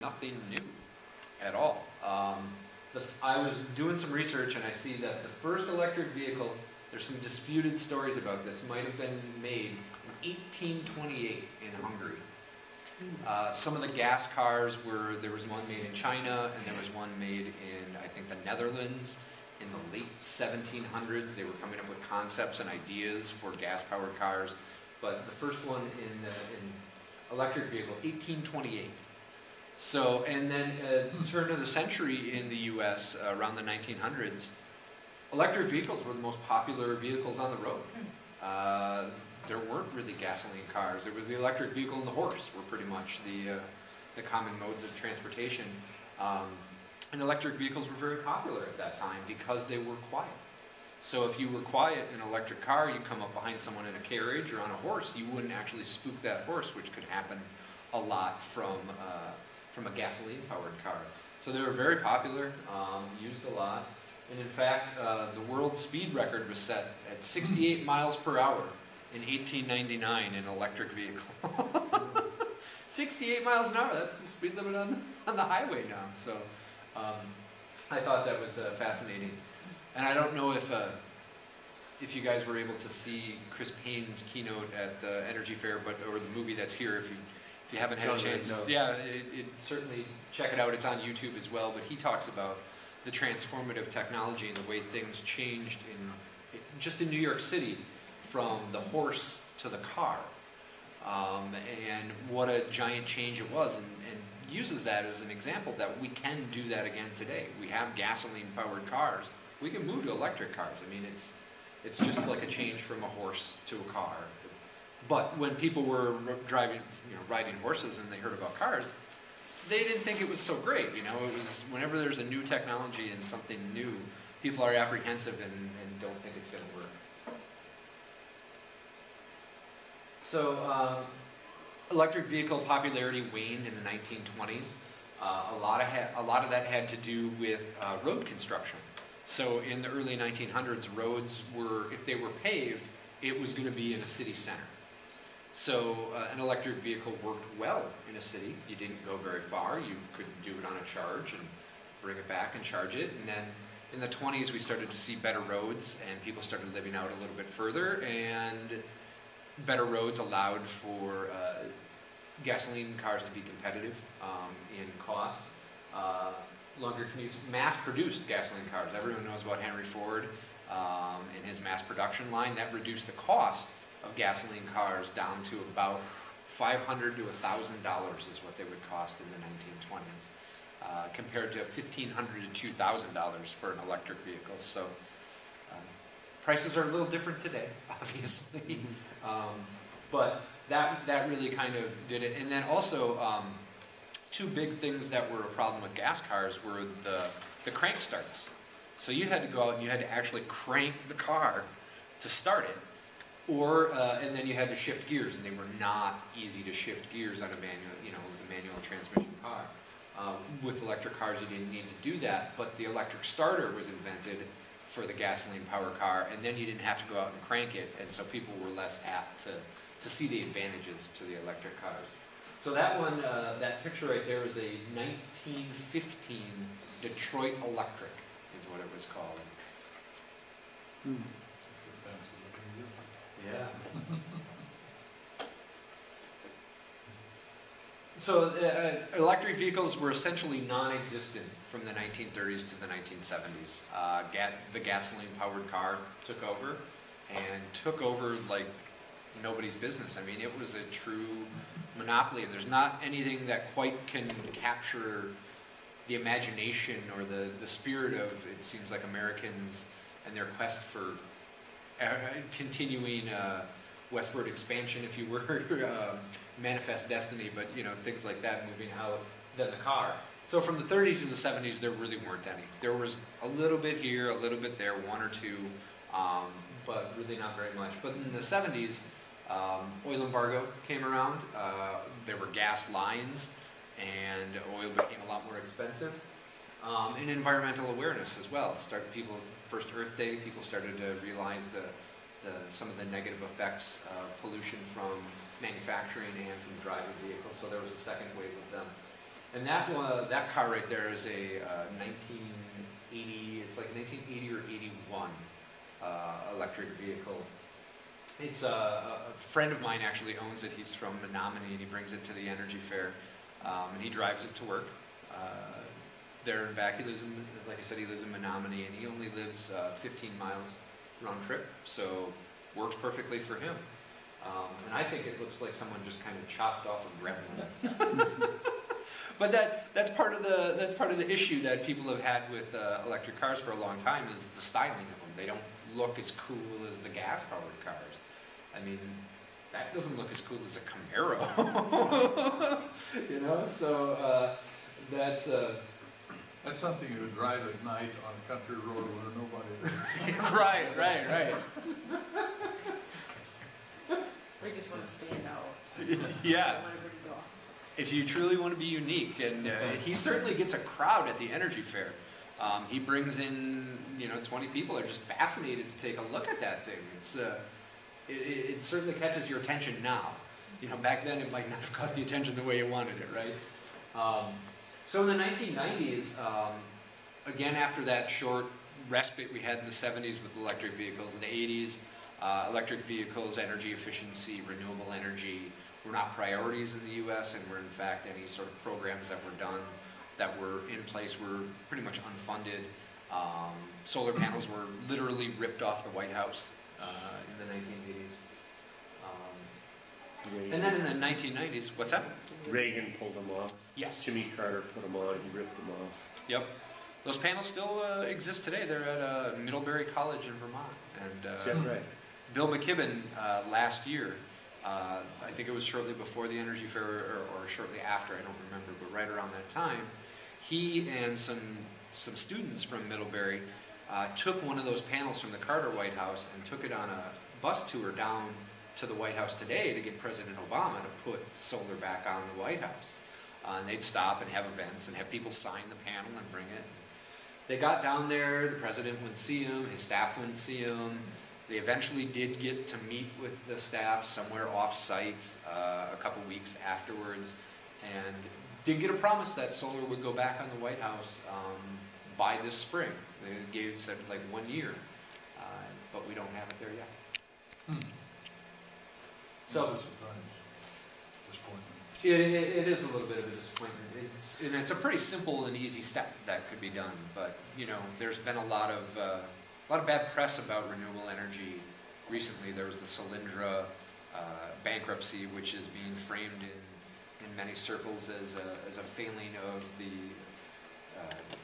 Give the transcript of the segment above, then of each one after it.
nothing new at all. I was doing some research and I see that the first electric vehicle, there's some disputed stories about this, might have been made in 1828 in Hungary. Some of the gas cars there was one made in China and there was one made in, I think, the Netherlands in the late 1700s. They were coming up with concepts and ideas for gas-powered cars. But the first one in electric vehicle, 1828. So, and then turn of the century in the US, around the 1900s, electric vehicles were the most popular vehicles on the road. There weren't really gasoline cars. It was the electric vehicle and the horse were pretty much the common modes of transportation. And electric vehicles were very popular at that time because they were quiet. So if you were quiet in an electric car, you come up behind someone in a carriage or on a horse, you wouldn't actually spook that horse, which could happen a lot from a gasoline-powered car. So they were very popular, used a lot. And in fact, the world speed record was set at 68 miles per hour in 1899 in an electric vehicle. 68 miles an hour, that's the speed limit on the highway now. So I thought that was fascinating. And I don't know if you guys were able to see Chris Payne's keynote at the Energy Fair, or the movie that's here. If you haven't had a chance, yeah, it certainly check it out. It's on YouTube as well. But he talks about the transformative technology and the way things changed just in New York City from the horse to the car, and what a giant change it was. And uses that as an example that we can do that again today. We have gasoline-powered cars. We can move to electric cars. I mean, it's just like a change from a horse to a car. But when people were riding horses and they heard about cars, they didn't think it was so great. It was whenever there's a new technology and something new, people are apprehensive and don't think it's going to work. So electric vehicle popularity waned in the 1920s. A lot of that had to do with road construction. So in the early 1900s, roads were, if they were paved, it was going to be in a city center. So an electric vehicle worked well in a city. You didn't go very far. You could do it on a charge and bring it back and charge it. And then in the 20s, we started to see better roads and people started living out a little bit further, and better roads allowed for gasoline cars to be competitive in cost. Longer commutes, mass-produced gasoline cars. Everyone knows about Henry Ford and his mass production line. That reduced the cost of gasoline cars down to about $500 to $1,000 is what they would cost in the 1920s, compared to $1,500 to $2,000 for an electric vehicle. So prices are a little different today, obviously, but that really kind of did it. And then also, two big things that were a problem with gas cars were the crank starts. So you had to go out and you had to actually crank the car to start it, and then you had to shift gears, and they were not easy to shift gears on a manual transmission car. With electric cars, you didn't need to do that, but the electric starter was invented for the gasoline power car, and then you didn't have to go out and crank it, and so people were less apt to see the advantages to the electric cars. So that one, that picture right there is a 1915 Detroit Electric, is what it was called. Yeah. So electric vehicles were essentially non-existent from the 1930s to the 1970s. The gasoline-powered car took over like nobody's business. I mean, it was a true monopoly. There's not anything that quite can capture the imagination or the spirit of, it seems like, Americans and their quest for continuing westward expansion, if you were, manifest destiny, but things like that moving out than the car. So from the 30s to the 70s, there really weren't any. There was a little bit here, a little bit there, one or two, but really not very much. But in the 70s, oil embargo came around. There were gas lines, and oil became a lot more expensive. And environmental awareness as well. First Earth Day, people started to realize some of the negative effects of pollution from manufacturing and from driving vehicles. So there was a second wave of them. And that car right there is a 1980, it's like 1980 or 81 electric vehicle. It's a friend of mine actually owns it. He's from Menominee, and he brings it to the Energy Fair, and he drives it to work. There and back, he lives in, like I said, he lives in Menominee, and he only lives 15 miles round trip, so works perfectly for him. And I think it looks like someone just kind of chopped off a gremlin. But that's part of the issue that people have had with electric cars for a long time, is the styling of them. They don't look as cool as the gas-powered cars. I mean, that doesn't look as cool as a Camaro. You know, so that's something you would drive at night on a country road where nobody. Right. We just want to stand out. Yeah. If you truly want to be unique, and he certainly gets a crowd at the Energy Fair. He brings in, 20 people are just fascinated to take a look at that thing. It certainly catches your attention now. Back then it might not have caught the attention the way you wanted it, right? So in the 1990s, again after that short respite we had in the 70s with electric vehicles, in the 80s, electric vehicles, energy efficiency, renewable energy were not priorities in the U.S. and were in fact any sort of programs that were done, that were in place, were pretty much unfunded. Solar panels were literally ripped off the White House in the 1980s. And then in the 1990s, what's that? Reagan pulled them off. Yes. Jimmy Carter put them on, he ripped them off. Yep. Those panels still exist today. They're at Middlebury College in Vermont. And Is that right? Bill McKibben last year, I think it was shortly before the Energy Fair or shortly after, I don't remember, but right around that time, he and some students from Middlebury took one of those panels from the Carter White House and took it on a bus tour down to the White House today to get President Obama to put solar back on the White House. And they'd stop and have events and have people sign the panel and bring it. They got down there, the president wouldn't see him, his staff wouldn't see him. They eventually did get to meet with the staff somewhere off-site a couple weeks afterwards, and did get a promise that solar would go back on the White House by this spring. They said like 1 year, but we don't have it there yet. So it is a little bit of a disappointment. It's a pretty simple and easy step that could be done, but there's been a lot of bad press about renewable energy recently. There was the Solyndra bankruptcy, which is being framed in many circles as a failing of the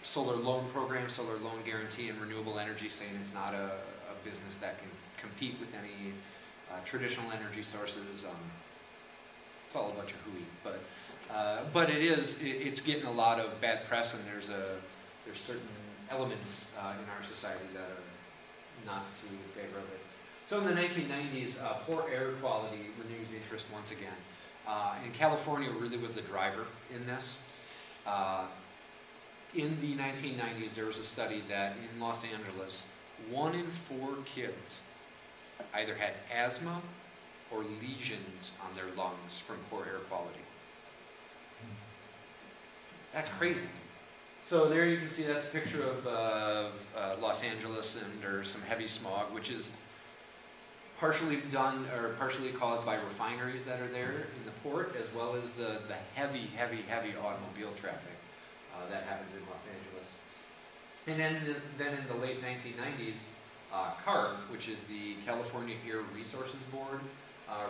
solar loan program, solar loan guarantee, and renewable energy, saying it's not a business that can compete with any traditional energy sources. It's all a bunch of hooey, but it's getting a lot of bad press, and there's certain elements in our society that are not too in favor of it. So in the 1990s, poor air quality renews interest once again. And California really was the driver in this. In the 1990s, there was a study that in Los Angeles, 1 in 4 kids either had asthma or lesions on their lungs from poor air quality. That's crazy. So there you can see that's a picture of Los Angeles, and there's some heavy smog, which is partially done or partially caused by refineries that are there in the port, as well as the heavy automobile traffic that happens in Los Angeles. And then in the late 1990s, CARB, which is the California Air Resources Board,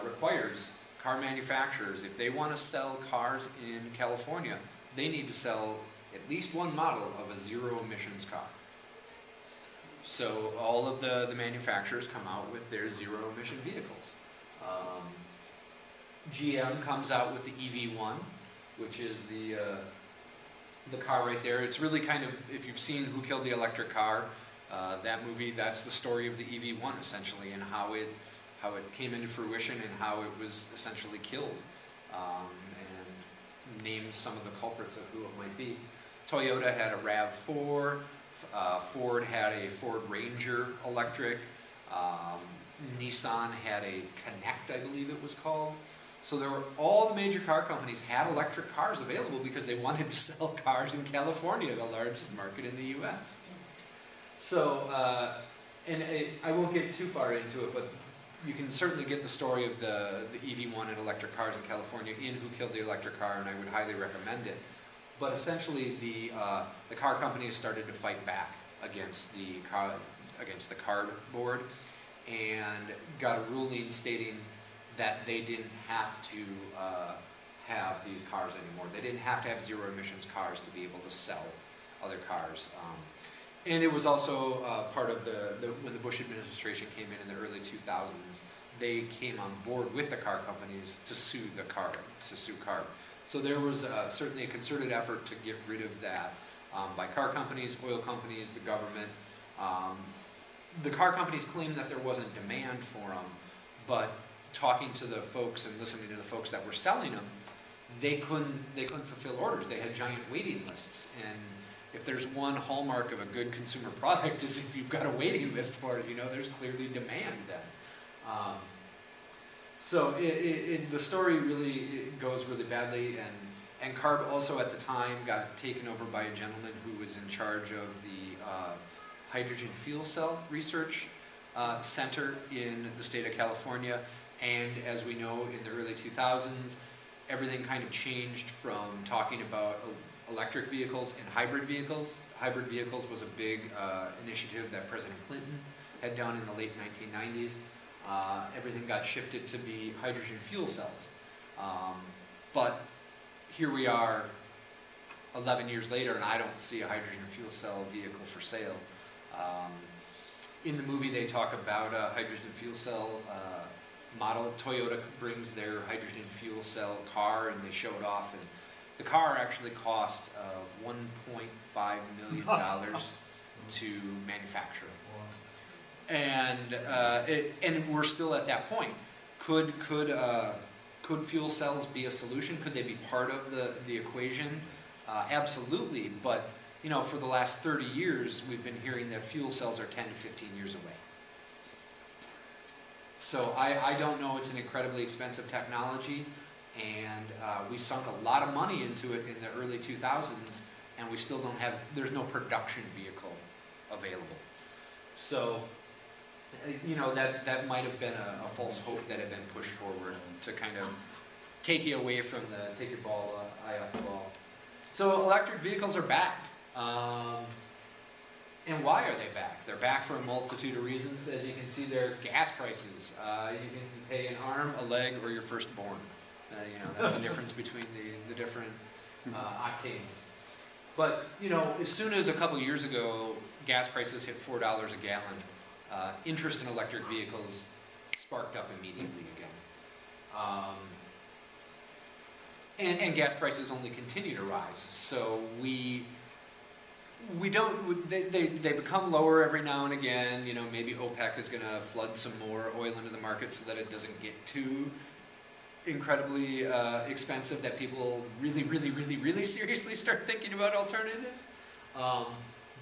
requires car manufacturers, if they want to sell cars in California, they need to sell at least one model of a zero emissions car. So all of the manufacturers come out with their zero emission vehicles. GM comes out with the EV1, which is the car right there. It's really kind of, if you've seen Who Killed the Electric Car, that movie, that's the story of the EV1 essentially, and how it came into fruition and how it was essentially killed, and names some of the culprits of who it might be. Toyota had a RAV4, Ford had a Ford Ranger electric, Nissan had a Connect, I believe it was called, So there were, all the major car companies had electric cars available because they wanted to sell cars in California, the largest market in the U.S. So, I won't get too far into it, but you can certainly get the story of the EV1 and electric cars in California in Who Killed the Electric Car, and I would highly recommend it. But essentially, the car companies started to fight back against the CARB board, and got a ruling stating that they didn't have to have these cars anymore. They didn't have to have zero emissions cars to be able to sell other cars. And it was also part of when the Bush administration came in the early 2000s, they came on board with the car companies to sue CARB. So there was certainly a concerted effort to get rid of that by car companies, oil companies, the government. The car companies claimed that there wasn't demand for them, but talking to the folks and listening to the folks that were selling them, they couldn't fulfill orders. They had giant waiting lists, and if there's one hallmark of a good consumer product is if you've got a waiting list for it, there's clearly demand then. So the story really goes really badly, and CARB also at the time got taken over by a gentleman who was in charge of the hydrogen fuel cell research center in the state of California. And as we know, in the early 2000s, everything kind of changed from talking about electric vehicles and hybrid vehicles. Hybrid vehicles was a big initiative that President Clinton had done in the late 1990s. Everything got shifted to be hydrogen fuel cells. But here we are 11 years later, and I don't see a hydrogen fuel cell vehicle for sale. In the movie, they talk about a hydrogen fuel cell model. Toyota brings their hydrogen fuel cell car, and they show it off. And the car actually cost $1.5 million to manufacture. And we're still at that point. Could fuel cells be a solution? Could they be part of the equation? Absolutely, but for the last 30 years, we've been hearing that fuel cells are 10 to 15 years away. So I don't know, it's an incredibly expensive technology, and we sunk a lot of money into it in the early 2000s, and we still don't have, there's no production vehicle available. So, that might have been a false hope that had been pushed forward to kind of take you away from take your eye off the ball. So electric vehicles are back. And why are they back? They're back for a multitude of reasons. As you can see, their gas prices. You can pay an arm, a leg, or your firstborn. That's the difference between the different octanes. But, as soon as a couple years ago, gas prices hit $4 a gallon, interest in electric vehicles sparked up immediately again. And gas prices only continue to rise. So they become lower every now and again. Maybe OPEC is going to flood some more oil into the market so that it doesn't get too incredibly expensive that people really, really, really, really seriously start thinking about alternatives.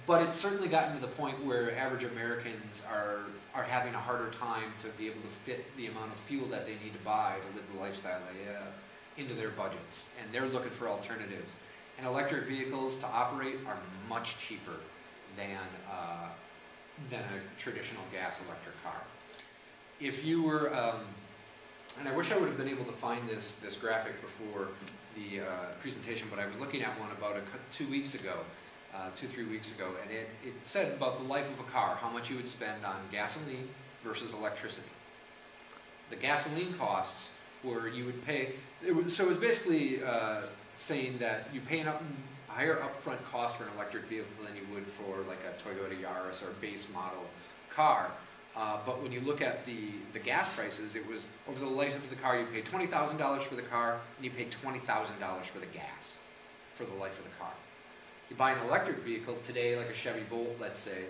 But it's certainly gotten to the point where average Americans are having a harder time to be able to fit the amount of fuel that they need to buy to live the lifestyle they have into their budgets, and they're looking for alternatives. And electric vehicles to operate are much cheaper than a traditional gas electric car. If you were, and I wish I would have been able to find this graphic before the presentation, but I was looking at one about 2 weeks ago, 2-3 weeks ago, and it said about the life of a car, how much you would spend on gasoline versus electricity. The gasoline costs where you would pay, so it was basically saying that you pay a higher upfront cost for an electric vehicle than you would for like a Toyota Yaris or base model car. But when you look at the gas prices, it was over the life of the car, you pay $20,000 for the car, and you pay $20,000 for the gas for the life of the car. You buy an electric vehicle today, like a Chevy Volt, let's say,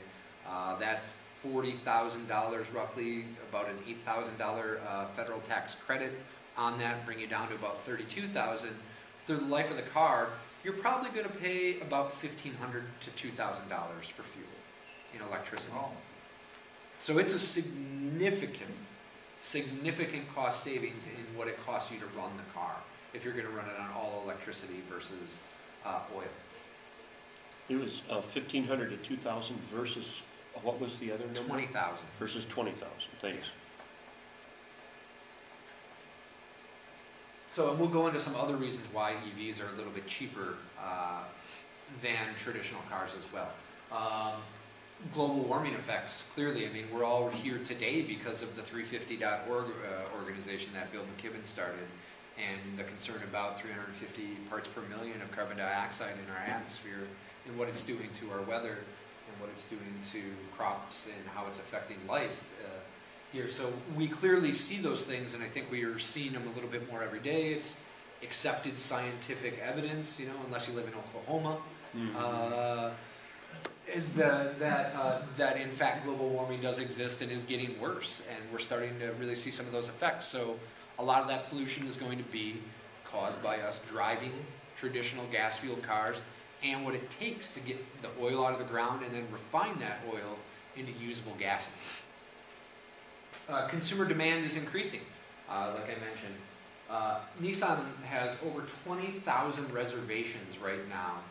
that's $40,000 roughly, about an $8,000 federal tax credit on that, bring you down to about $32,000. Through the life of the car, you're probably going to pay about $1,500 to $2,000 for fuel in electricity. Oh. So it's a significant significant cost savings in what it costs you to run the car if you're going to run it on all electricity versus oil. It was 1,500 to 2,000 versus, what was the other number? 20,000. Versus 20,000, thanks. So, and we'll go into some other reasons why EVs are a little bit cheaper than traditional cars as well. Global warming effects, clearly, I mean, we're all here today because of the 350.org organization that Bill McKibben started, and the concern about 350 parts per million of carbon dioxide in our atmosphere, and what it's doing to our weather, and what it's doing to crops, and how it's affecting life here. So we clearly see those things, and I think we are seeing them a little bit more every day. It's accepted scientific evidence, you know, unless you live in Oklahoma. Mm-hmm. That in fact global warming does exist and is getting worse, and we're starting to really see some of those effects. So a lot of that pollution is going to be caused by us driving traditional gas-fueled cars, and what it takes to get the oil out of the ground and then refine that oil into usable gasoline. Consumer demand is increasing, like I mentioned. Nissan has over 20,000 reservations right now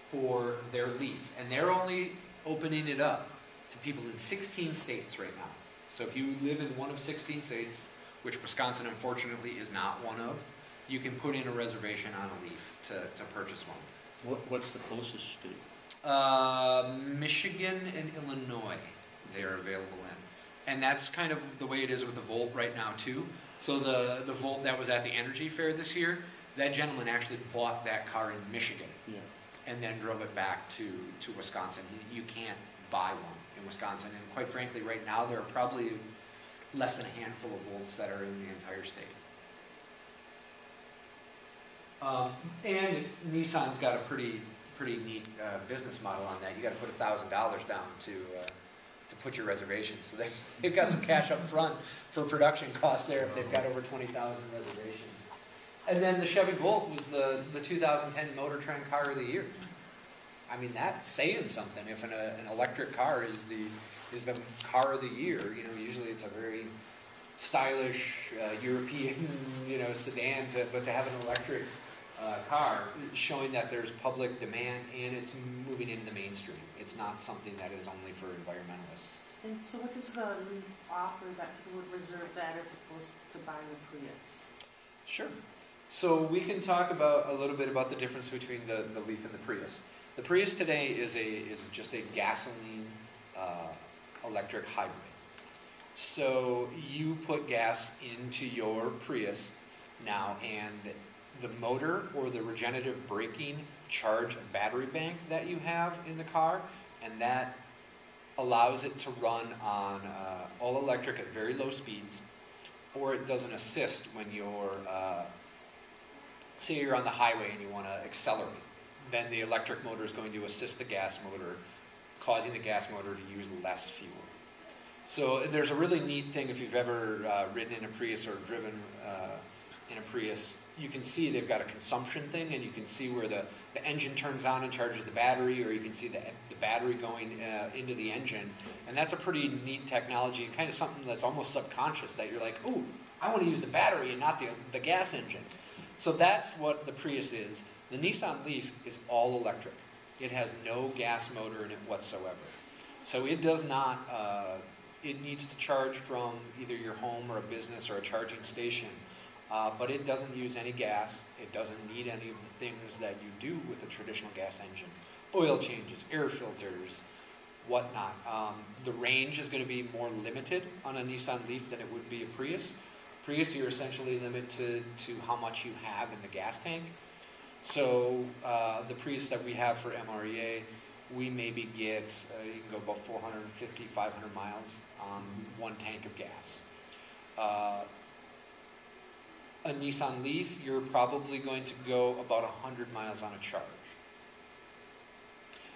for their Leaf, and they're only opening it up to people in 16 states right now. So if you live in one of 16 states, which Wisconsin unfortunately is not one of, you can put in a reservation on a Leaf to purchase one. What's the closest state? Michigan and Illinois, they are available in. And that's kind of the way it is with the Volt right now too. So the Volt that was at the Energy Fair this year, that gentleman actually bought that car in Michigan. Yeah. And then drove it back to Wisconsin. You can't buy one in Wisconsin. And quite frankly, right now, there are probably less than a handful of Volts that are in the entire state. And Nissan's got a pretty neat business model on that. You got to put $1,000 down to put your reservation. So they've got some cash up front for production costs there if they've got over 20,000 reservations. And then the Chevy Volt was the 2010 Motor Trend Car of the Year. I mean, that's saying something. If an electric car is the car of the year, you know, usually it's a very stylish European, you know, sedan, but to have an electric car, showing that there's public demand and it's moving into the mainstream. It's not something that is only for environmentalists. And so what does the Leaf offer that would reserve that as opposed to buying a Prius? Sure. So we can talk about a little bit about the difference between the Leaf and the Prius. The Prius today is just a gasoline electric hybrid. So you put gas into your Prius now, and the motor or the regenerative braking charge a battery bank that you have in the car, and that allows it to run on all electric at very low speeds, or it does an assist when you're say you're on the highway and you want to accelerate, then the electric motor is going to assist the gas motor, causing the gas motor to use less fuel. So there's a really neat thing if you've ever ridden in a Prius or driven in a Prius. You can see they've got a consumption thing, and you can see where the engine turns on and charges the battery, or you can see the battery going into the engine. And that's a pretty neat technology, and kind of something that's almost subconscious, that you're like, oh, I want to use the battery and not the gas engine. So that's what the Prius is. The Nissan Leaf is all electric. It has no gas motor in it whatsoever. So it does not, it needs to charge from either your home or a business or a charging station, but it doesn't use any gas. It doesn't need any of the things that you do with a traditional gas engine. Oil changes, air filters, whatnot. The range is going to be more limited on a Nissan Leaf than it would be a Prius. Prius, you're essentially limited to how much you have in the gas tank. So the Prius that we have for MREA, we maybe get, you can go about 450, 500 miles on one tank of gas. A Nissan Leaf, you're probably going to go about 100 miles on a charge.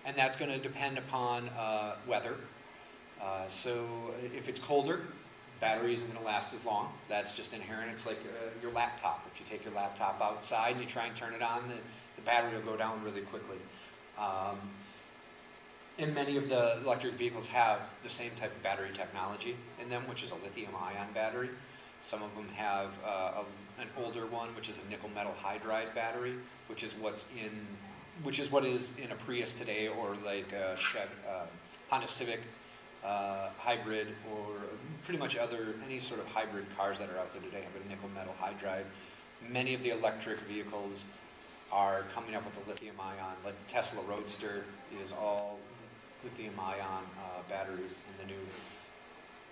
And that's going to depend upon weather. So if it's colder, battery isn't going to last as long. That's just inherent. It's like your laptop. If you take your laptop outside and you try and turn it on, the battery will go down really quickly. And many of the electric vehicles have the same type of battery technology in them, which is a lithium-ion battery. Some of them have an older one, which is a nickel metal hydride battery, which is what is in a Prius today, or like a Honda Civic hybrid, or pretty much any sort of hybrid cars that are out there today have a nickel metal hydride. Many of the electric vehicles are coming up with the lithium ion, like the Tesla Roadster is all lithium ion batteries, and the new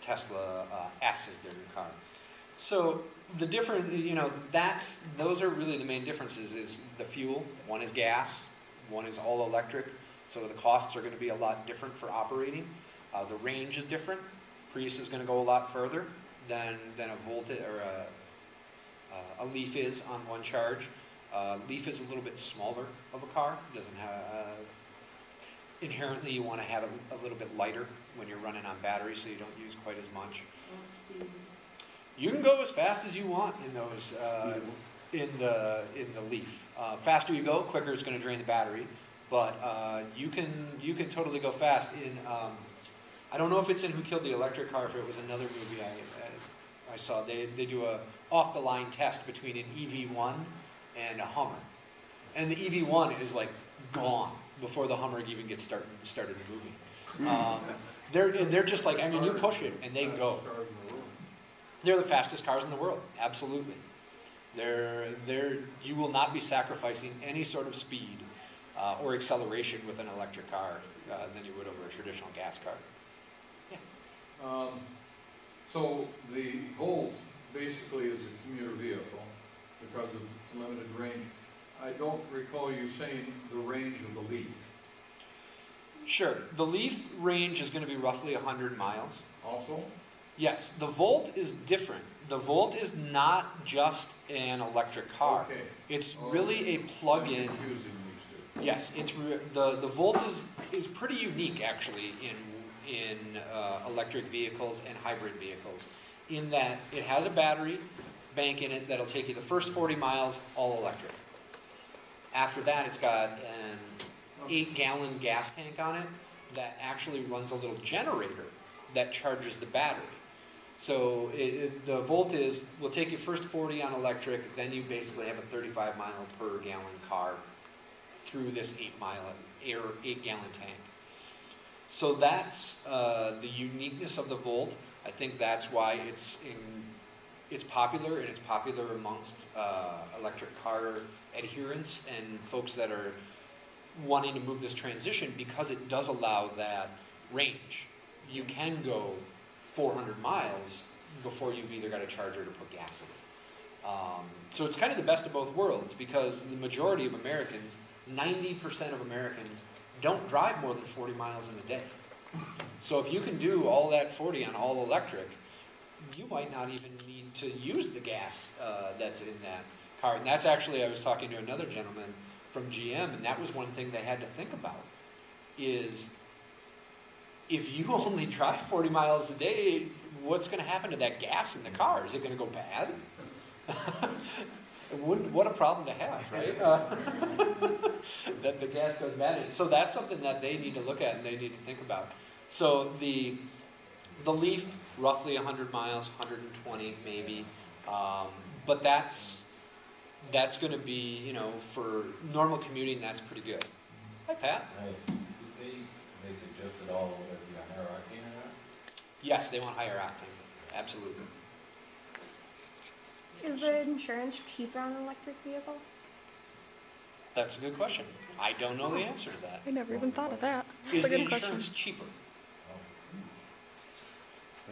Tesla S is their new car. So the different, those are really the main differences. Is the fuel. One is gas, one is all electric. So the costs are going to be a lot different for operating. The range is different. Prius is going to go a lot further than a Voltage or a Leaf is on one charge. Leaf is a little bit smaller of a car. It doesn't have inherently you want to have it a little bit lighter when you're running on battery, so you don't use quite as much. What speed? You can go as fast as you want in those in the Leaf. Faster you go, quicker it's going to drain the battery. But you can totally go fast in. I don't know if it's in Who Killed the Electric Car. If it was another movie I saw, they do a off the line test between an EV1 and a Hummer, and the EV1 is like gone before the Hummer even gets started moving. They're just like, I mean, you push it and they go. They're the fastest cars in the world, absolutely. You will not be sacrificing any sort of speed or acceleration with an electric car than you would over a traditional gas car. Yeah. So the Volt basically is a commuter vehicle because of its limited range. I don't recall you saying the range of the Leaf. Sure. The Leaf range is going to be roughly 100 miles. Also? Yes. The Volt is different. The Volt is not just an electric car. Okay. It's really a plug-in. I'm confusing these two. Yes, the Volt is pretty unique actually in electric vehicles and hybrid vehicles, in that it has a battery bank in it that'll take you the first 40 miles all electric. After that, it's got an 8-gallon gas tank on it that actually runs a little generator that charges the battery. So the Volt will take you first 40 on electric, then you basically have a 35 mile per gallon car through this 8-gallon tank. So that's the uniqueness of the Volt. I think that's why it's popular, and it's popular amongst electric car adherents and folks that are wanting to move this transition, because it does allow that range. You can go 400 miles before you've either got a charger to put gas in it. So it's kind of the best of both worlds, because the majority of Americans, 90% of Americans, don't drive more than 40 miles in a day. So if you can do all that 40 on all electric, you might not even need to use the gas that's in that car. And that's actually, I was talking to another gentleman from GM, and that was one thing they had to think about, is if you only drive 40 miles a day, what's going to happen to that gas in the car? Is it going to go bad? What a problem to have, right? That the gas goes bad. And so that's something that they need to look at and they need to think about. So the Leaf, roughly 100 miles, 120 maybe, but that's going to be, for normal commuting, that's pretty good. Hi, Pat. Right. They suggested all of it be higher octane or not? Yes, they want higher octane. Absolutely. Is the insurance cheaper on an electric vehicle? That's a good question. I don't know the answer to that. I never even thought of that. Is That's a the good question. insurance cheaper?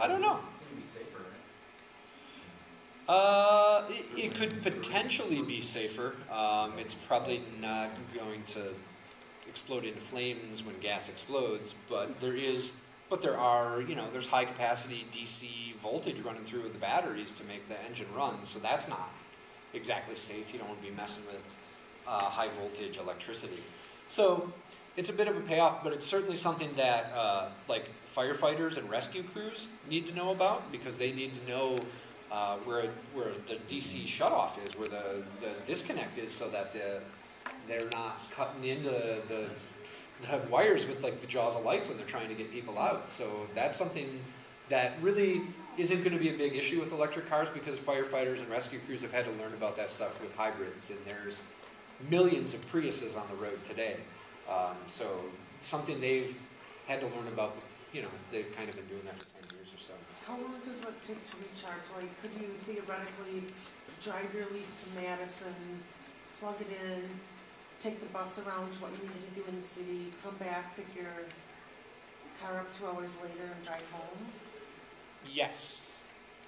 I don't know. It could potentially be safer. It's probably not going to explode into flames when gas explodes, but there are, there's high capacity DC voltage running through the batteries to make the engine run, so that's not exactly safe. You don't want to be messing with high voltage electricity. So it's a bit of a payoff, but it's certainly something that like firefighters and rescue crews need to know about, because they need to know where the DC shutoff is, where the disconnect is, so that they're not cutting into the wires with like the jaws of life when they're trying to get people out. So that's something that really isn't going to be a big issue with electric cars because firefighters and rescue crews have had to learn about that stuff with hybrids, and there's millions of Priuses on the road today. So something they've had to learn about, you know, they've kind of been doing that for 10 years or so. How long does it take to recharge? Like, could you theoretically drive your Leaf to Madison, plug it in, take the bus around to what you needed to do in the city, come back, pick your car up 2 hours later and drive home? Yes,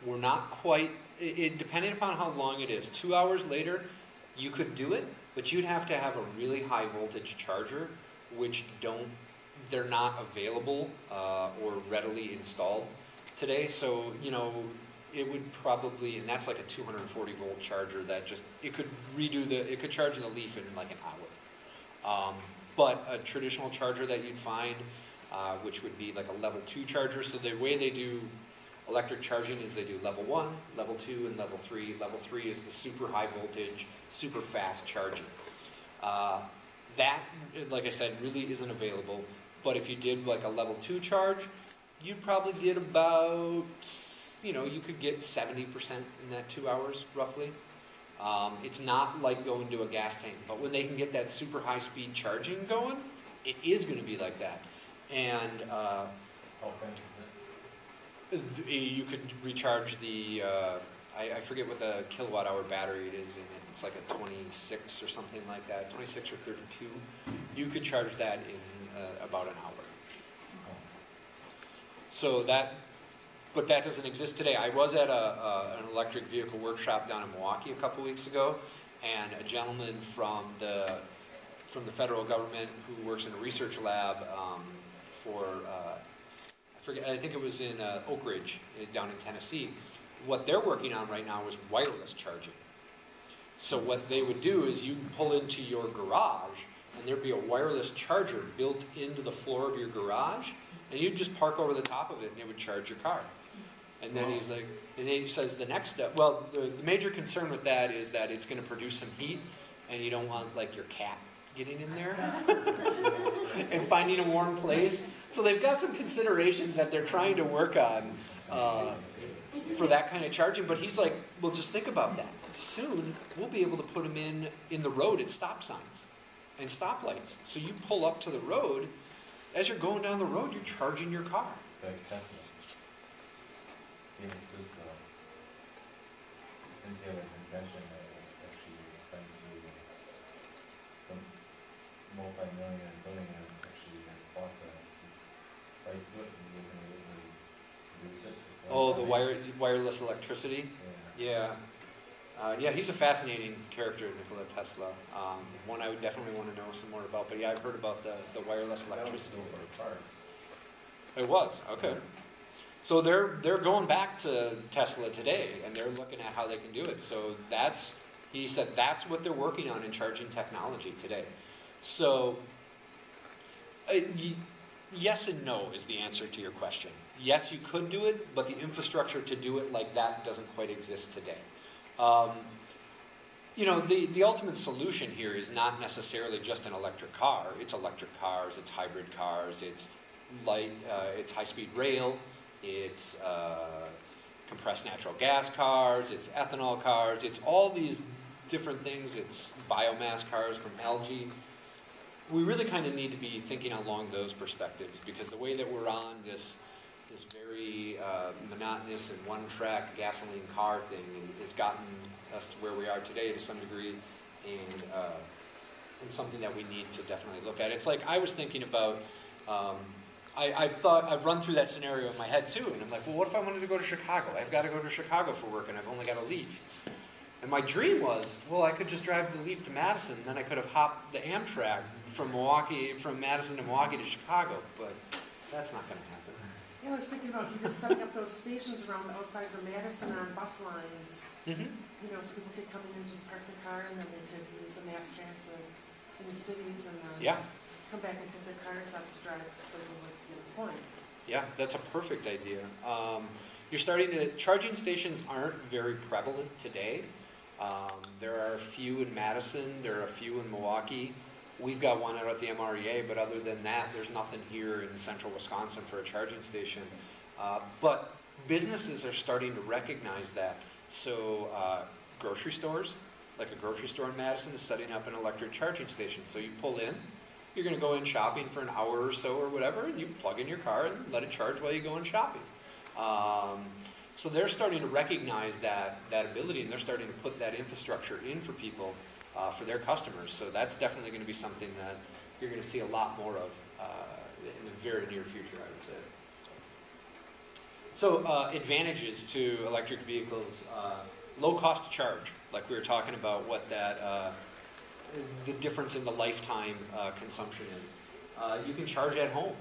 we're not quite, depending upon how long it is. 2 hours later, you could do it, but you'd have to have a really high voltage charger, which they're not available or readily installed today. So, you know, it would probably, and that's like a 240 volt charger that just, it could charge the Leaf in like an hour. But a traditional charger that you'd find, which would be like a level 2 charger. So the way they do electric charging is they do level 1, level 2, and level 3. Level 3 is the super high voltage, super fast charging. That, like I said, really isn't available. But if you did like a level 2 charge, you'd probably get about, you know, you could get 70% in that 2 hours, roughly. It's not like going to a gas tank, but when they can get that super high speed charging going, it is going to be like that. And How fast is it? you could recharge the, I forget what the kilowatt hour battery it is in it. It's like a 26 or something like that, 26 or 32. You could charge that in about an hour. So but that doesn't exist today. I was at an electric vehicle workshop down in Milwaukee a couple weeks ago, and a gentleman from the federal government who works in a research lab I think it was in Oak Ridge down in Tennessee. What they're working on right now is wireless charging. So what they would do is you pull into your garage, and there'd be a wireless charger built into the floor of your garage, and you'd just park over the top of it, and it would charge your car. And then he's like, and then he says the next step, well, the major concern with that is that it's going to produce some heat, and you don't want like your cat getting in there and finding a warm place. So they've got some considerations that they're trying to work on for that kind of charging. But he's like, well, just think about that. Soon we'll be able to put them in the road at stop signs and stoplights. So you pull up to the road, as you're going down the road, you're charging your car. Like Tesla. Yeah, it's just, I think they have an invention that actually trying to, some multi-million billionaire actually bought this price to it and wasn't able to produce it. Oh, the wireless electricity? Yeah. Yeah. Yeah, he's a fascinating character, Nikola Tesla. One I would definitely want to know some more about. But yeah, I've heard about the wireless electricity. That was still for cars. It was, okay. So they're going back to Tesla today, and they're looking at how they can do it. So he said that's what they're working on in charging technology today. So yes and no is the answer to your question. Yes, you could do it, but the infrastructure to do it like that doesn't quite exist today. You know, the ultimate solution here is not necessarily just an electric car. It's electric cars, it's hybrid cars, it's high-speed rail, it's compressed natural gas cars, it's ethanol cars, it's all these different things. It's biomass cars from algae. We really kind of need to be thinking along those perspectives, because the way that we're on this very monotonous and one-track gasoline car thing has gotten us to where we are today to some degree, and something that we need to definitely look at. It's like I was thinking about, I've run through that scenario in my head too, and I'm like, well, what if I wanted to go to Chicago? I've got to go to Chicago for work, and I've only got a Leaf. And my dream was, well, I could just drive the Leaf to Madison, and then I could have hopped the Amtrak from Madison to Milwaukee to Chicago, but that's not going to happen. Yeah, I was thinking about even setting up those stations around the outsides of Madison on bus lines. Mm-hmm. You know, so people could come in and just park their car, and then they could use the mass transit in the cities, and then come back and pick their cars up to drive to places like Stevens Point. Yeah, that's a perfect idea. Charging stations aren't very prevalent today. There are a few in Madison, there are a few in Milwaukee. We've got one out at the MREA, but other than that, there's nothing here in central Wisconsin for a charging station. But businesses are starting to recognize that. So grocery stores, like a grocery store in Madison, is setting up an electric charging station. So you pull in, you're going to go in shopping for an hour or so or whatever, and you plug in your car and let it charge while you go in shopping. So they're starting to recognize that ability, and they're starting to put that infrastructure in for people, for their customers. So that's definitely going to be something that you're going to see a lot more of in the very near future, I would say. So advantages to electric vehicles, low cost to charge, like we were talking about what that, the difference in the lifetime consumption is. You can charge at home.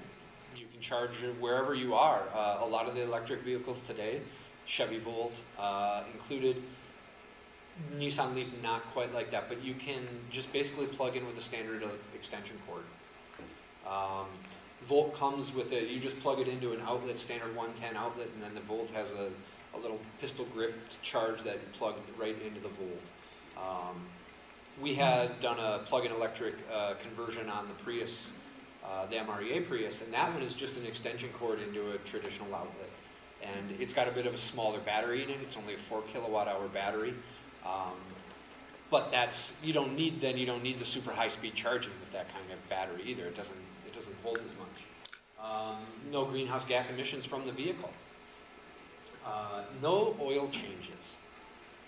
You can charge wherever you are. A lot of the electric vehicles today, Chevy Volt included, Nissan Leaf not quite like that, but you can just basically plug in with a standard extension cord. Volt comes with a, you just plug it into an outlet, standard 110 outlet, and then the Volt has a little pistol grip to charge that you plug right into the Volt. We had done a plug-in electric conversion on the Prius, the MREA Prius, and that one is just an extension cord into a traditional outlet. And it's got a bit of a smaller battery in it. It's only a 4 kilowatt hour battery. But that's, you don't need the super high speed charging with that kind of battery either. It doesn't hold as much. No greenhouse gas emissions from the vehicle. No oil changes.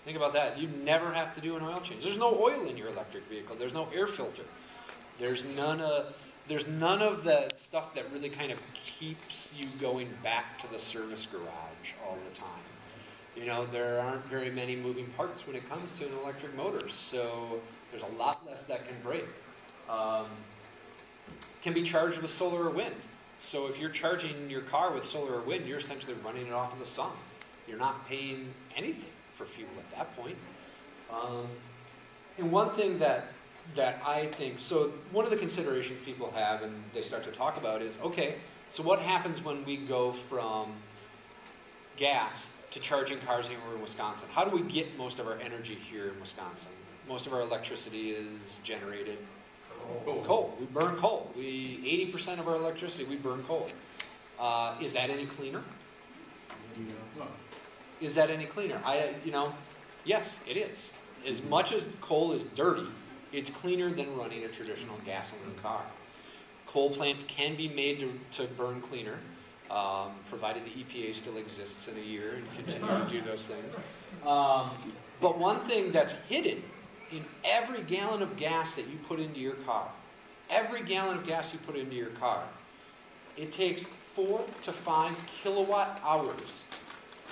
Think about that. You never have to do an oil change. There's no oil in your electric vehicle. There's no air filter. There's none of the stuff that really kind of keeps you going back to the service garage all the time. You know, there aren't very many moving parts when it comes to an electric motor, so there's a lot less that can break. Can be charged with solar or wind. So if you're charging your car with solar or wind, you're essentially running it off of the sun. You're not paying anything for fuel at that point. And one thing that I think, so one of the considerations people have and they start to talk about is, okay, so what happens when we go from gas to charging cars here in Wisconsin? How do we get most of our energy here in Wisconsin? Most of our electricity is generated coal. We burn coal. 80% of our electricity, we burn coal. Is that any cleaner? Is that any cleaner? Yes, it is. As much as coal is dirty, it's cleaner than running a traditional gasoline car. Coal plants can be made to burn cleaner, provided the EPA still exists in a year and continue to do those things. But one thing that's hidden in every gallon of gas that you put into your car, it takes 4 to 5 kilowatt hours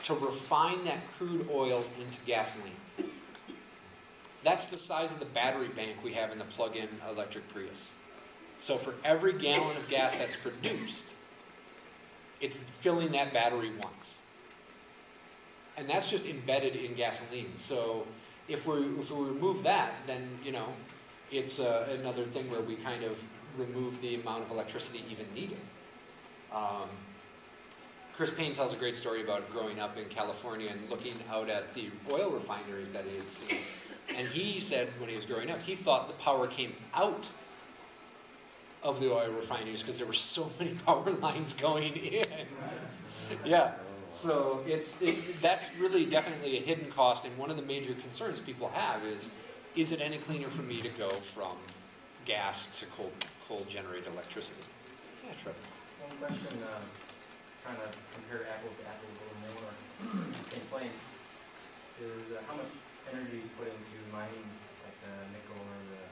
to refine that crude oil into gasoline. That's the size of the battery bank we have in the plug-in electric Prius. So for every gallon of gas that's produced, it's filling that battery once. And that's just embedded in gasoline. So if we remove that, then, it's another thing where we kind of remove the amount of electricity even needed. Chris Payne tells a great story about growing up in California and looking out at the oil refineries that he had seen. And he said when he was growing up, he thought the power came out of the oil refineries because there were so many power lines going in. Yeah. So that's really definitely a hidden cost, and one of the major concerns people have is it any cleaner for me to go from gas to coal-generated electricity? Yeah, sure. One question, trying to compare apples to apples a little more, same plane, is how much energy you put into mining, like the nickel or the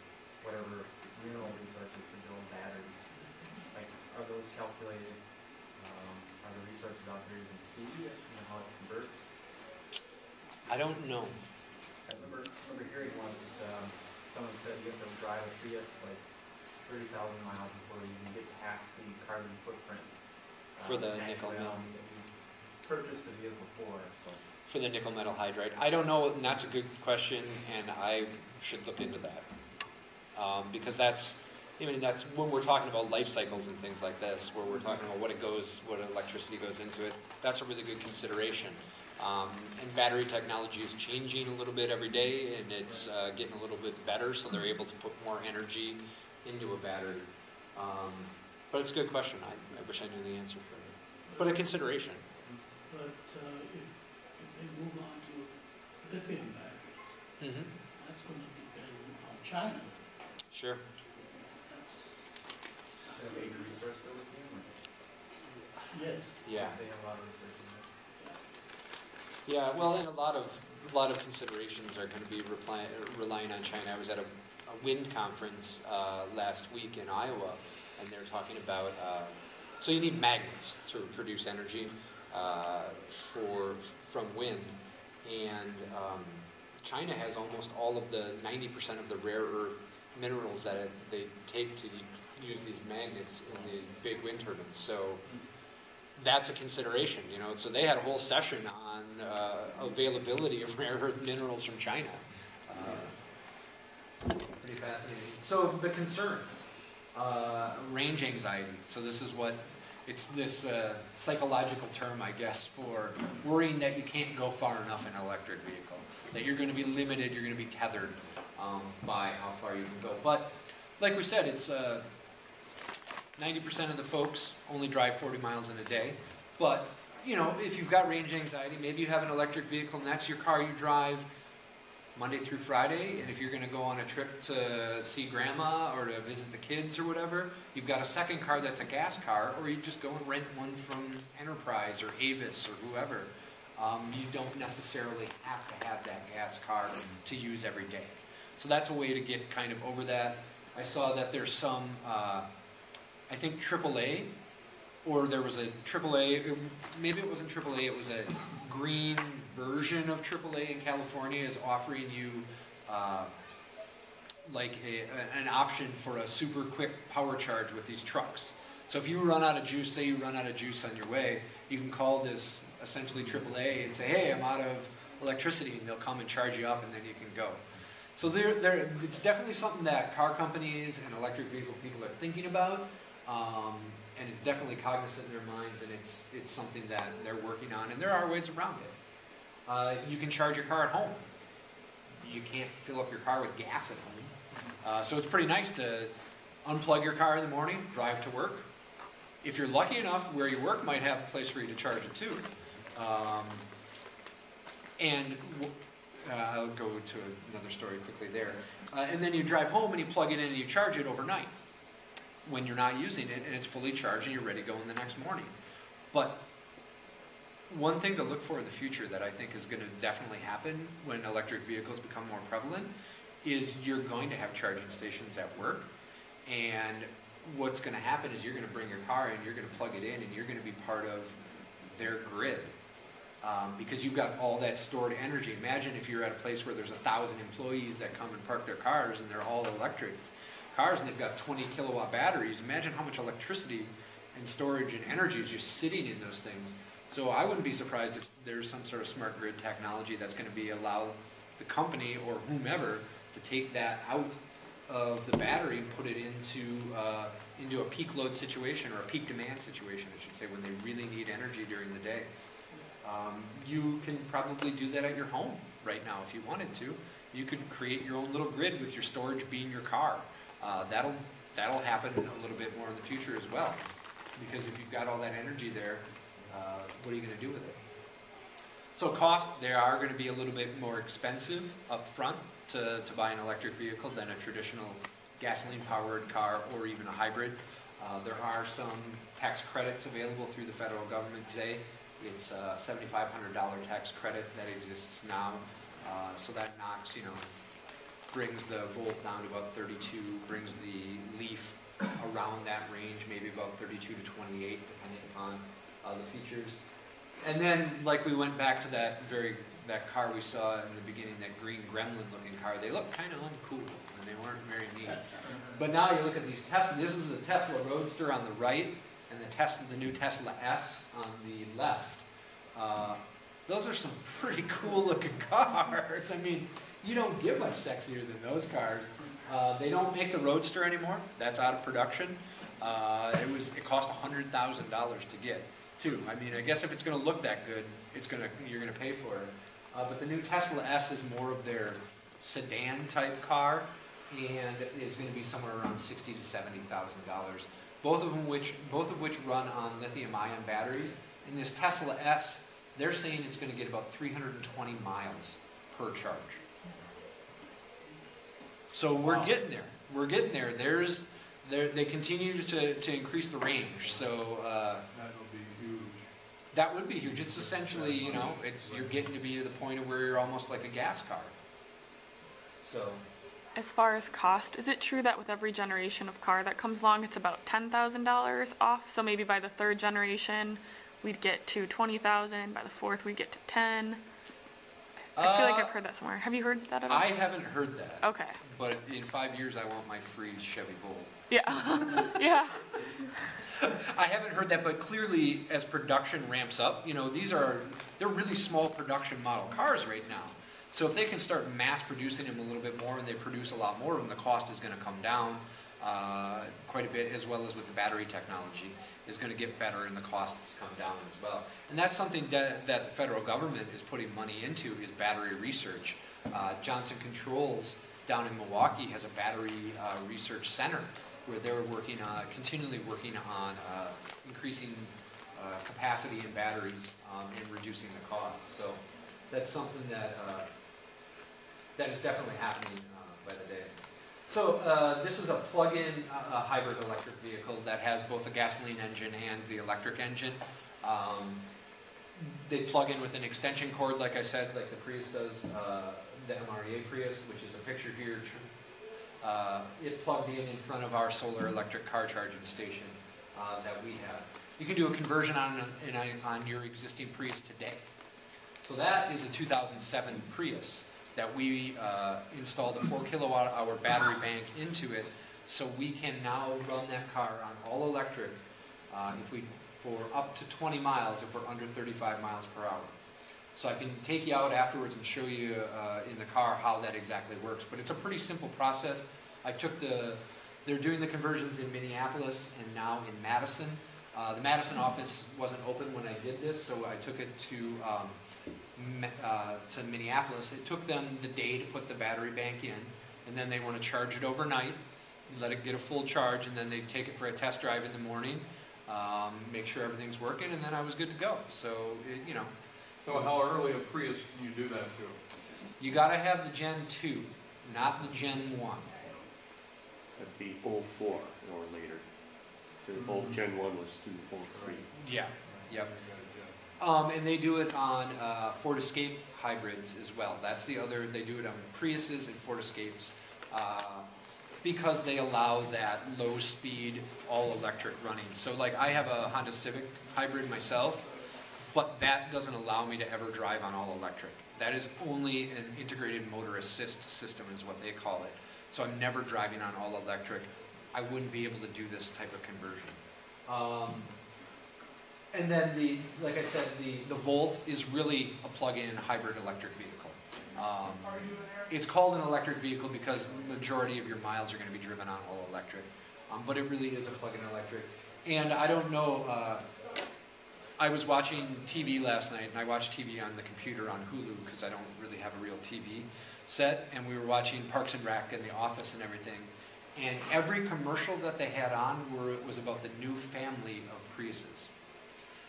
whatever mineral resources to build batteries? Like, are those calculated? Are the resources out there you can see how it converts? I don't know. I remember hearing once someone said you have to drive a Prius like 30,000 miles before you can get past the carbon footprint. For the nickel metal. That you purchased the vehicle for. So. For the nickel metal hydride. I don't know, and that's a good question, and I should look into that. Because that's when we're talking about life cycles and things like this, where we're talking about what electricity goes into it, that's a really good consideration. And battery technology is changing a little bit every day, and it's getting a little bit better, so they're able to put more energy into a battery. But it's a good question. I wish I knew the answer for it. But a consideration. But if they move on to lithium batteries, Mm-hmm. that's gonna depend on China. Sure. That's, The major resource for lithium, or yes. Yeah. they have a lot of research in that? Yeah, well, and a lot of considerations are going to be relying on China. I was at a wind conference last week in Iowa, and they're talking about so you need magnets to produce energy from wind, and China has almost all of the 90% of the rare earth minerals that they take to use these magnets in these big wind turbines. So that's a consideration, you know. So they had a whole session on availability of rare earth minerals from China. Pretty fascinating. So the concerns, range anxiety. So this is what, it's this psychological term, I guess, for worrying that you can't go far enough in an electric vehicle, that you're going to be limited, you're going to be tethered by how far you can go. But like we said, it's 90% of the folks only drive 40 miles in a day. But, you know, if you've got range anxiety, maybe you have an electric vehicle and that's your car you drive Monday through Friday, and if you're going to go on a trip to see grandma or to visit the kids or whatever, you've got a second car that's a gas car, or you just go and rent one from Enterprise or Avis or whoever. You don't necessarily have to have that gas car to use every day. So that's a way to get kind of over that. I saw that there's some, I think AAA, or there was a AAA, maybe it wasn't AAA, it was a green version of AAA in California is offering you like an option for a super quick power charge with these trucks. So if you run out of juice, say you run out of juice on your way, you can call this essentially AAA and say, hey, I'm out of electricity, and they'll come and charge you up, and then you can go. So it's definitely something that car companies and electric vehicle people are thinking about. And it's definitely cognizant in their minds, and it's something that they're working on, and there are ways around it. You can charge your car at home. You can't fill up your car with gas at home. So it's pretty nice to unplug your car in the morning, drive to work. If you're lucky enough, where you work might have a place for you to charge it too. I'll go to another story quickly there. And then you drive home and you plug it in and you charge it overnight when you're not using it, and it's fully charged and you're ready to go in the next morning. But one thing to look for in the future that I think is going to definitely happen when electric vehicles become more prevalent is you're going to have charging stations at work, and what's going to happen is you're going to bring your car in, you're going to plug it in, and you're going to be part of their grid. Because you've got all that stored energy. Imagine if you're at a place where there's 1,000 employees that come and park their cars, and they're all electric cars, and they've got 20 kilowatt batteries. Imagine how much electricity and storage and energy is just sitting in those things. So I wouldn't be surprised if there's some sort of smart grid technology that's going to allow the company or whomever to take that out of the battery and put it into a peak load situation, or a peak demand situation, I should say, when they really need energy during the day. You can probably do that at your home right now if you wanted to. You could create your own little grid with your storage being your car. That'll happen a little bit more in the future as well, because if you've got all that energy there, what are you going to do with it? So cost, they are going to be a little bit more expensive up front to buy an electric vehicle than a traditional gasoline-powered car or even a hybrid. There are some tax credits available through the federal government today. It's a $7,500 tax credit that exists now, so that knocks, brings the Volt down to about 32, brings the Leaf around that range, maybe about 32 to 28, depending upon the features. And then, like we went back to that car we saw in the beginning, that green gremlin-looking car. They looked kind of uncool, and they weren't very neat. But now you look at these Tesla. This is the Tesla Roadster on the right, and the new Tesla S on the left. Those are some pretty cool-looking cars. I mean, you don't get much sexier than those cars. They don't make the Roadster anymore. That's out of production. It cost $100,000 to get, too. I mean, I guess if it's going to look that good, you're going to pay for it. But the new Tesla S is more of their sedan type car, and is going to be somewhere around $60,000 to $70,000. Both of which run on lithium-ion batteries. And this Tesla S they're saying it's going to get about 320 miles per charge. So we're getting there. We're getting there. They continue to increase the range. So That'll be huge. that would be huge. It's essentially, you know, you're getting to be to the point of where you're almost like a gas car. So As far as cost, is it true that with every generation of car that comes along, it's about $10,000 off? So maybe by the third generation, we'd get to 20,000. By the fourth, we'd get to 10. I feel like I've heard that somewhere. Have you heard that at all? I haven't heard that. Okay. But in 5 years, I want my free Chevy Volt. Yeah. Yeah. I haven't heard that, but clearly, as production ramps up, you know, they're really small production model cars right now. So if they can start mass producing them a little bit more, and they produce a lot more of them, the cost is going to come down quite a bit, as well as with the battery technology is going to get better, and the costs come down as well. And that's something that the federal government is putting money into, is battery research. Johnson Controls down in Milwaukee has a battery research center where they're continually working on increasing capacity in batteries and reducing the costs. So that's something that is definitely happening by the day. So this is a plug-in hybrid electric vehicle that has both a gasoline engine and the electric engine. They plug in with an extension cord, like I said, like the Prius does, the MREA Prius, which is a picture here. It plugged in front of our solar electric car charging station that we have. You can do a conversion on your existing Prius today. So that is a 2007 Prius that we installed a 4 kilowatt hour battery bank into it, so we can now run that car on all electric for up to 20 miles if we're under 35 miles per hour. So I can take you out afterwards and show you in the car how that exactly works. But it's a pretty simple process. They're doing the conversions in Minneapolis and now in Madison. The Madison office wasn't open when I did this, so I took it to Minneapolis. It took them the day to put the battery bank in, and then they want to charge it overnight, let it get a full charge, and then they take it for a test drive in the morning, make sure everything's working, and then I was good to go. So, you know. So how early a Prius can you do that to? You got to have the Gen 2, not the Gen 1. That'd be 04 or later. The old Gen 1 was through 03. Yeah, yep. And they do it on Ford Escape hybrids as well. That's the other, they do it on Priuses and Ford Escapes because they allow that low speed, all electric running. So like I have a Honda Civic hybrid myself, but that doesn't allow me to ever drive on all electric. That is only an integrated motor assist system is what they call it. So I'm never driving on all electric. I wouldn't be able to do this type of conversion. And then like I said, the Volt is really a plug-in hybrid electric vehicle. It's called an electric vehicle because the majority of your miles are going to be driven on all electric. But it really is a plug-in electric. And I don't know, I was watching TV last night, and I watch TV on the computer on Hulu because I don't really have a real TV set, and we were watching Parks and Rec and The Office and everything. And every commercial that they had on was about the new family of Priuses.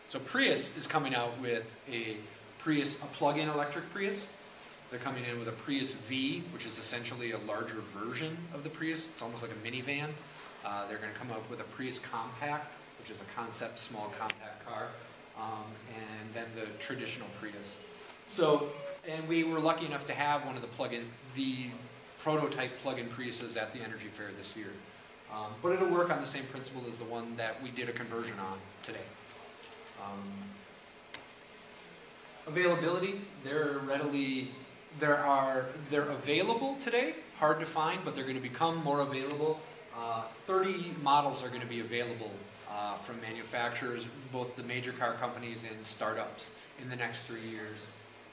So Prius is coming out with a plug-in electric Prius. They're coming in with a Prius V, which is essentially a larger version of the Prius. It's almost like a minivan. They're going to come up with a Prius Compact, which is a concept small compact car, and then the traditional Prius. So, and we were lucky enough to have one of the prototype plug-in Priuses at the Energy Fair this year. But it'll work on the same principle as the one that we did a conversion on today. Availability, they're available today, hard to find, but they're going to become more available. 30 models are going to be available from manufacturers, both the major car companies and startups in the next 3 years.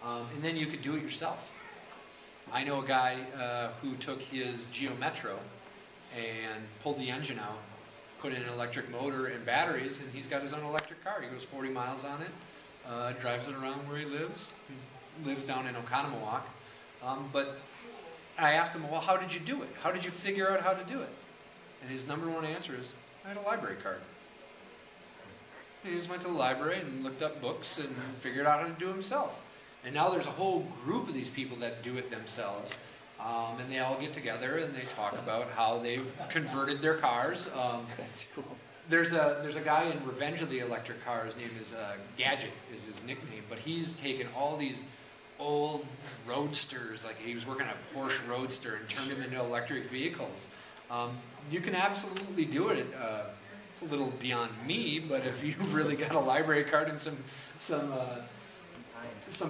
And then you could do it yourself. I know a guy who took his Geo Metro and pulled the engine out, put in an electric motor and batteries, and he's got his own electric car. He goes 40 miles on it, drives it around where he lives. He lives down in Oconomowoc. But I asked him, well, how did you do it? How did you figure out how to do it? And his number one answer is, I had a library card. He just went to the library and looked up books and figured out how to do it himself. And now there's a whole group of these people that do it themselves. And they all get together and they talk about how they converted their cars. That's cool. There's a guy in Revenge of the Electric Car. His name is Gadget, is his nickname. But he's taken all these old roadsters, like he was working on a Porsche Roadster, and turned them into electric vehicles. You can absolutely do it. It's a little beyond me, but if you've really got a library card and some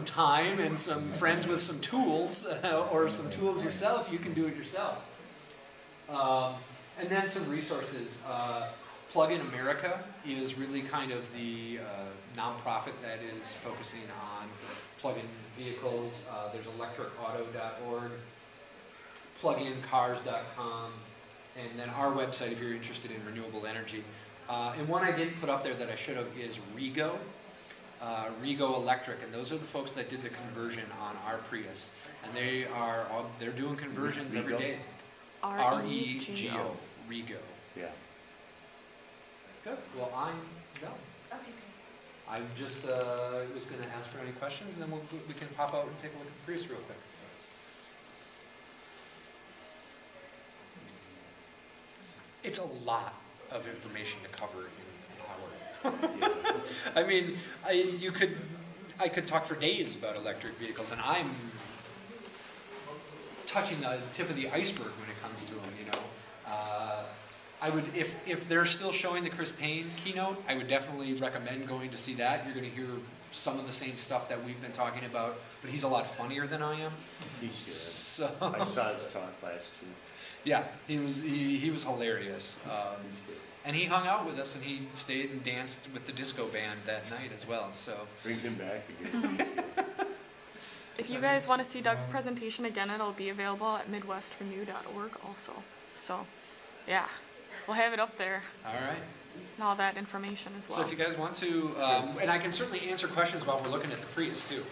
time and some friends with some tools, or some tools yourself, you can do it yourself. And then some resources. Plug-in America is really kind of the nonprofit that is focusing on plug-in vehicles. There's electricauto.org, plugincars.com, and then our website if you're interested in renewable energy. And one I didn't put up there that I should have is Rego. Rego Electric, and those are the folks that did the conversion on our Prius, and they're doing conversions every day. R-E-G-O. Rego. Yeah. Good. Well, I'm done. Okay, great. I just was going to ask for any questions, and then we can pop out and take a look at the Prius real quick. It's a lot of information to cover in an hour. I mean, I could talk for days about electric vehicles, and I'm touching the tip of the iceberg when it comes to them. You know, I would if they're still showing the Chris Payne keynote, I would definitely recommend going to see that. You're going to hear some of the same stuff that we've been talking about, but he's a lot funnier than I am. He's good. So I saw his talk last week. yeah, he was hilarious. He's good. And he hung out with us, and he stayed and danced with the disco band that night as well. So Bring him back again. If you guys want to see Doug's presentation again, it'll be available at midwestrenew.org also. So, yeah, we'll have it up there all right. and all that information as well. So if you guys want to, and I can certainly answer questions while we're looking at the Prius too.